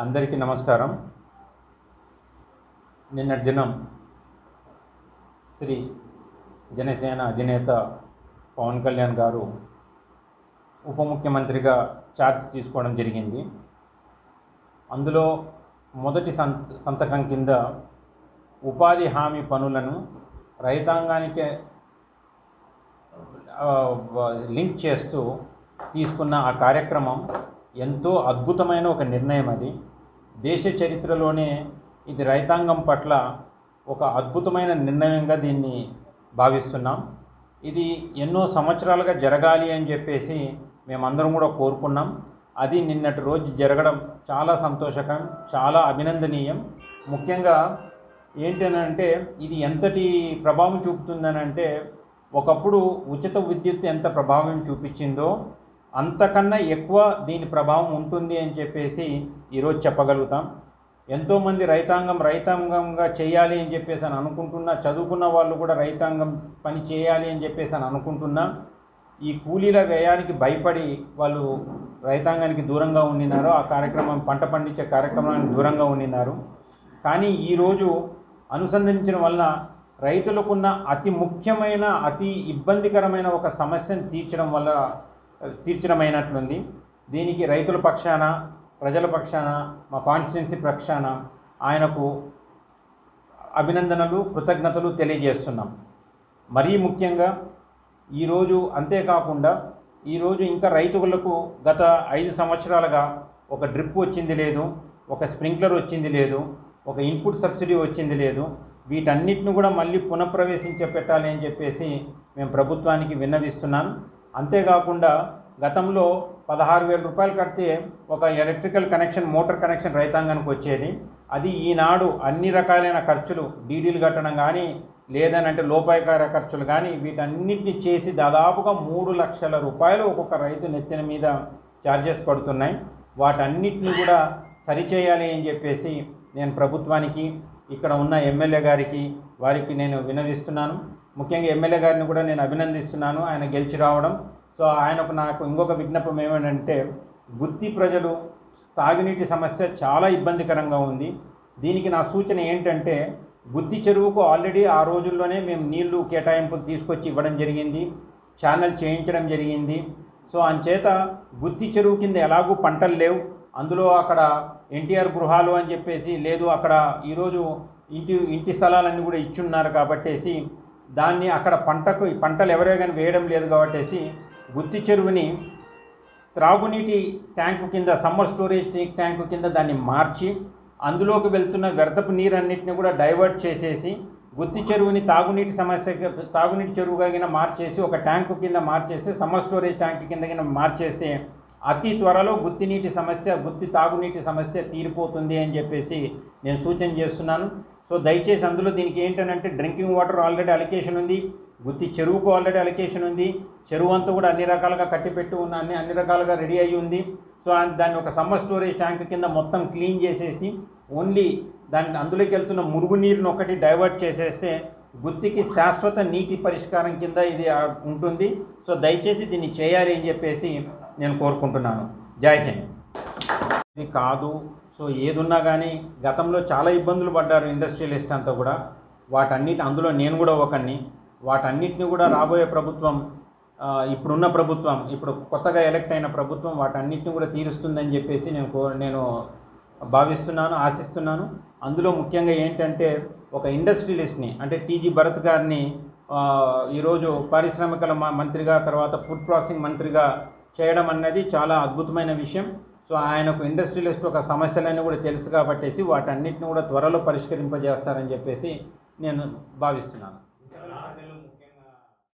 అందరికీ నమస్కారం. నిన్నటి దినం శ్రీ జనసేన అధినేత పవన్ కళ్యాణ్ గారు ఉప ముఖ్యమంత్రిగా ఛార్జ్ తీసుకోవడం జరిగింది. అందులో మొదటి సంతకం కింద ఉపాధి హామీ పనులను రైతాంగానికి లింక్ చేస్తూ తీసుకున్న ఆ కార్యక్రమం ఎంతో అద్భుతమైన ఒక నిర్ణయం. అది దేశ చరిత్రలోనే ఇది రైతాంగం పట్ల ఒక అద్భుతమైన నిర్ణయంగా దీన్ని భావిస్తున్నాం. ఇది ఎన్నో సంవత్సరాలుగా జరగాలి అని చెప్పేసి మేమందరం కూడా కోరుకున్నాం. అది నిన్నటి రోజు జరగడం చాలా సంతోషకరం, చాలా అభినందనీయం. ముఖ్యంగా ఏంటనంటే ఇది ఎంతటి ప్రభావం చూపుతుందనంటే, ఒకప్పుడు ఉచిత విద్యుత్ ఎంత ప్రభావం చూపించిందో అంతకన్నా ఎక్కువ దీని ప్రభావం ఉంటుంది అని చెప్పేసి ఈరోజు చెప్పగలుగుతాం. ఎంతోమంది రైతాంగంగా చేయాలి అని చెప్పేసి అని అనుకుంటున్నా, చదువుకున్న వాళ్ళు కూడా రైతాంగం పని చేయాలి అని చెప్పేసి అని అనుకుంటున్నా, ఈ కూలీల వ్యయానికి భయపడి వాళ్ళు రైతాంగానికి దూరంగా ఉండినారు. ఆ కార్యక్రమం పంట పండించే కార్యక్రమానికి దూరంగా ఉండినారు. కానీ ఈరోజు అనుసంధానించడం వలన రైతులకున్న అతి ముఖ్యమైన అతి ఇబ్బందికరమైన ఒక సమస్యను తీర్చడమైనట్లుంది. దీనికి రైతుల పక్షాన, ప్రజల పక్షాన, మా కాన్స్టిట్యున్సీ పక్షాన ఆయనకు అభినందనలు, కృతజ్ఞతలు తెలియజేస్తున్నాం. మరీ ముఖ్యంగా ఈరోజు అంతేకాకుండా ఈరోజు ఇంకా రైతులకు గత 5 సంవత్సరాలుగా ఒక డ్రిప్ వచ్చింది లేదు, ఒక స్ప్రింక్లర్ వచ్చింది లేదు, ఒక ఇన్పుట్ సబ్సిడీ వచ్చింది లేదు. వీటన్నిటిని కూడా మళ్ళీ పెట్టాలి అని చెప్పేసి మేము ప్రభుత్వానికి విన్నవిస్తున్నాను. అంతేకాకుండా గతంలో 16,000 రూపాయలు కడితే ఒక ఎలక్ట్రికల్ కనెక్షన్, మోటార్ కనెక్షన్ రైతాంగానికి వచ్చేది. అది ఈనాడు అన్ని రకాలైన ఖర్చులు, డీడీలు కట్టడం కానీ, లేదనంటే లోపాయకార ఖర్చులు కానీ, వీటన్నిటిని చేసి దాదాపుగా 3 లక్షల రూపాయలు ఒక్కొక్క రైతు నెత్తిన మీద ఛార్జెస్ పడుతున్నాయి. వాటన్నిటిని కూడా సరిచేయాలి అని చెప్పేసి నేను ప్రభుత్వానికి, ఇక్కడ ఉన్న ఎమ్మెల్యే గారికి, వారికి నేను విన్నవిస్తున్నాను. ముఖ్యంగా ఎమ్మెల్యే గారిని కూడా నేను అభినందిస్తున్నాను, ఆయన గెలిచి రావడం. సో నాకు ఇంకొక విజ్ఞాపం ఏమంటే, గుత్తి ప్రజలు తాగునీటి సమస్య చాలా ఇబ్బందికరంగా ఉంది. దీనికి నా సూచన ఏంటంటే, గుత్తి చెరువుకు ఆల్రెడీ ఆ రోజుల్లోనే మేము నీళ్లు కేటాయింపులు తీసుకొచ్చి ఇవ్వడం జరిగింది, ఛానల్ చేయించడం జరిగింది. సో అంచేత గుత్తి చెరువు కింద ఎలాగూ పంటలు లేవు. అందులో అక్కడ ఎన్టీఆర్ గృహాలు అని చెప్పేసి లేదు, అక్కడ ఈరోజు ఇంటి స్థలాలన్నీ కూడా ఇచ్చున్నారు కాబట్టేసి దాన్ని అక్కడ పంటలు ఎవరే కానీ వేయడం లేదు కాబట్టేసి గుత్తి చెరువుని త్రాగునీటి ట్యాంకు కింద, సమ్మర్ స్టోరేజ్ ట్యాంకు కింద దాన్ని మార్చి అందులోకి వెళ్తున్న వ్యర్థపు నీరన్నిటిని కూడా డైవర్ట్ చేసేసి గుత్తి చెరువుని తాగునీటి చెరువుగా కింద మార్చేసి ఒక ట్యాంకు కింద మార్చేసి సమ్మర్ స్టోరేజ్ ట్యాంక్ కింద కింద మార్చేసి అతి త్వరలో గుత్తి తాగునీటి సమస్య తీరిపోతుంది అని చెప్పేసి నేను సూచన చేస్తున్నాను. సో దయచేసి అందులో దీనికి ఏంటంటే, డ్రింకింగ్ వాటర్ ఆల్రెడీ అలొకేషన్ ఉంది, గుత్తి చెరువుకు ఆల్రెడీ అలొకేషన్ ఉంది, చెరువు అంతా కూడా అన్ని రకాలుగా కట్టిపెట్టి ఉన్న అన్ని రకాలుగా రెడీ అయ్యి ఉంది. సో దాన్ని ఒక సమ్మర్ స్టోరేజ్ ట్యాంక్ కింద మొత్తం క్లీన్ చేసేసి ఓన్లీ అందులోకి వెళ్తున్న మురుగునీరుని ఒకటి డైవర్ట్ చేసేస్తే గుత్తికి శాశ్వత నీటి పరిష్కారం కింద ఇది ఉంటుంది. సో దయచేసి దీన్ని చేయాలి అని చెప్పేసి నేను కోరుకుంటున్నాను. జై హింద్. ఇది కాదు, సో ఏదున్నా కానీ గతంలో చాలా ఇబ్బందులు పడ్డారు ఇండస్ట్రియలిస్ట్ అంతా కూడా. అందులో నేను కూడా ఒకరిని. వాటన్నిటిని కూడా రాబోయే ప్రభుత్వం, ఇప్పుడున్న ప్రభుత్వం, ఇప్పుడు కొత్తగా ఎలక్ట్ అయిన ప్రభుత్వం వాటన్నిటిని కూడా తీరుస్తుందని చెప్పేసి నేను భావిస్తున్నాను, ఆశిస్తున్నాను. అందులో ముఖ్యంగా ఏంటంటే, ఒక ఇండస్ట్రియలిస్ట్ని అంటే టీజీ భరత్ గారిని ఈరోజు పారిశ్రామికల మంత్రిగా, తర్వాత ఫుడ్ ప్రాసెసింగ్ మంత్రిగా చేయడం అన్నది చాలా అద్భుతమైన విషయం. సో ఆయనకు ఇండస్ట్రియలిస్ట్ ఒక సమస్యలన్నీ కూడా తెలుసు కాబట్టేసి వాటన్నిటిని కూడా త్వరలో పరిష్కరింపజేస్తారని చెప్పేసి నేను భావిస్తున్నాను.